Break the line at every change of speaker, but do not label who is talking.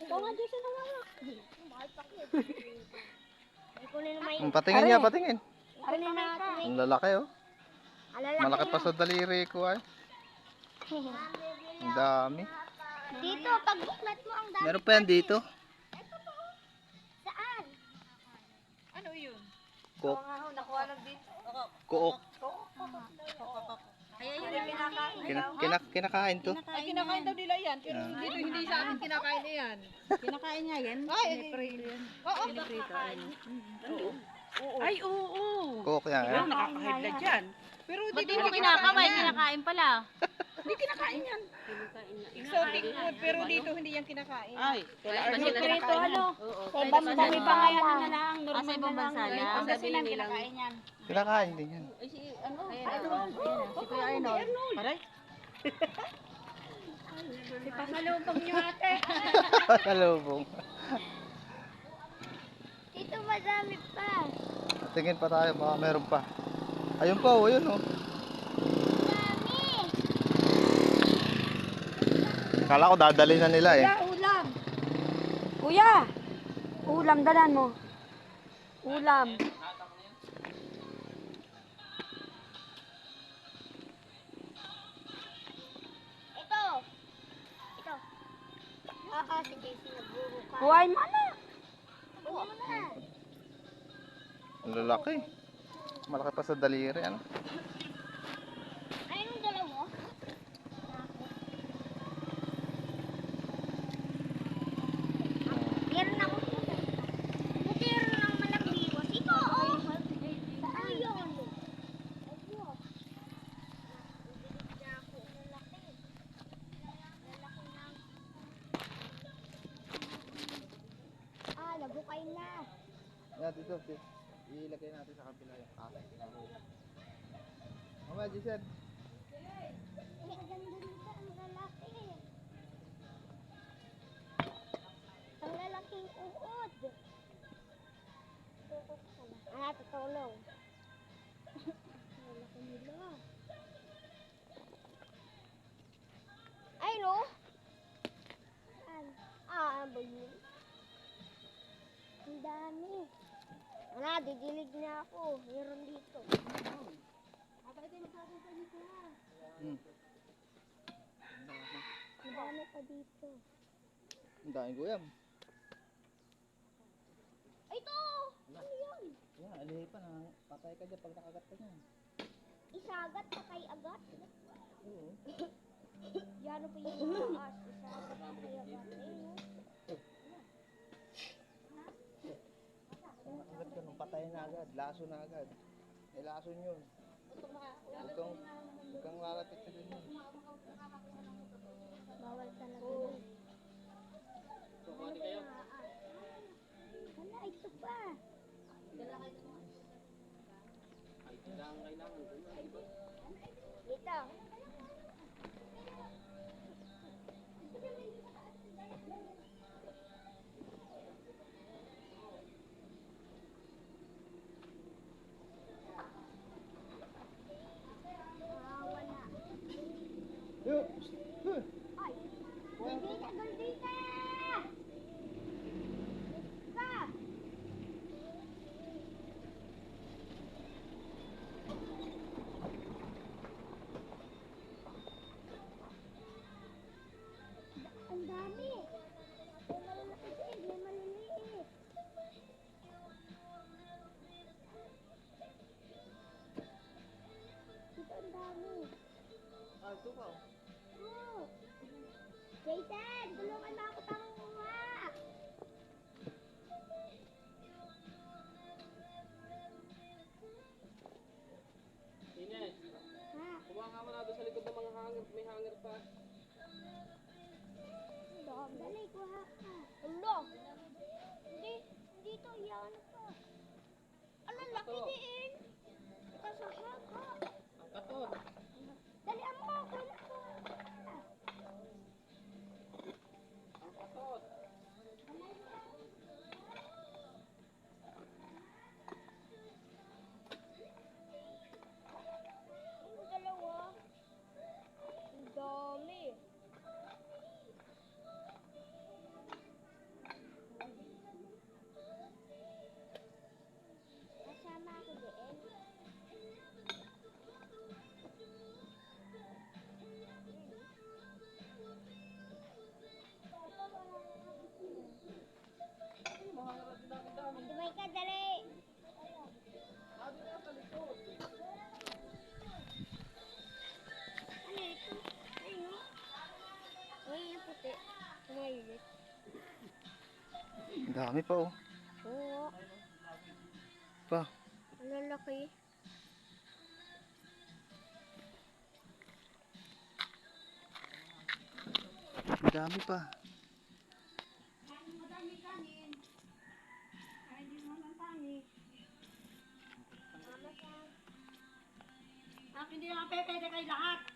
Ito nga, Jason, nawawak. Mahal pa ko.
Patingin niya, patingin.
Kunin natin.
Ang lalaki oh. Malaki pa sa daliri ko ay. Ang dami.
Dito, pag buklat mo ang dami.
Meron pa yan dito.
Saan?
Ano yun?
Cook.
Nakuha lang dito.
Kuok.
Kaya yun ang kinakain.
Kinakain to.
Ay, kinakain daw nila yan. Pero dito hindi sa akin kinakain na yan.
Kinakain niya yan?
Ay,
Piniprito yan.
Oo.
Piniprito.
Ay, oo.
Cook yan.
Pero nakaka-high blood yan. Pero
Ba't
hindi
mo kinakaway? Kinakain pala.
Hindi kinakain yan. Exotic food, pero dito hindi yan kinakain. Ay,
Piniprito, ano?
Sa ibang dami pa nga yan.
Sa ibang bansa lang.
Ang dasinan kinakain yan.
Kinakain din yan.
Si Kuya Arnold.
Aray.
Pasalubong niyo ate.
Kalubong.
Dito madami pa.
Tingin pa tayo, baka meron pa. Ayun pa oh, ayun oh.
Dami.
Kala ko dadali na nila eh.
Ulam. Kuya, ulam dalan mo. Ulam. Ito. Ito. Si Casey nagburo ka. Buhay mo na. Buhay mo na.
Ang lalaki. Malaki pa sa daliri ano.
Ayun ang dalawa. Meron ako. Meron ng malakbiwas. Ito, oh. Saan yun? Ayun. Lalaki. Lalaki ng... nabukay na.
Yan, dito. Ilagay natin sa kabila yung kain. Mama, Jason.
Ang ganda nito, ang lalaki. Ang lalaking uod. Tutulong. Ang lalaki nila. Ay, no? Ano ba yun? Ang dami. Didilig na ako. Meron dito. Ang dami pa dito.
Ang daming guyam.
Ay, ito! Ano yun?
Yan, alihi pa na. Patay ka dyan pag nakagat ka niyan.
Isagat pa kay agat?
Oo.
Yan pa yung taas. Isagat pa kay agat.
Nakagat ka nung patay na agad. Laso na agad. May lason yun. Huwag kang lalapit sa ganyan.
Bawal talaga yun. Ano kayo? Hala, ito pa. Dito. Ay, Gordita, Gordita! Isa! Ang dami! May malalaki din, may maliliit. Dito ang dami.
Ito pa.
Oh. Jason, tulungan mo ako panguha.
Ines,
Ha?
kuha nga mo na doon sa likod ng mga hanger, may hanger pa.
Dali, kuha ka. Ulo. Dito, yan pa. Ang laki din. Kasahaka.
Ang katon.
Dali, mo. Kuha ko.
Ang katon.
Ang dalawa. Ang dami. Konti. Kumainit.
Ang dami pa oh.
Oo.
Pa.
Ang lalaki.
Ang dami pa.
Hindi naman pwede kay lahat.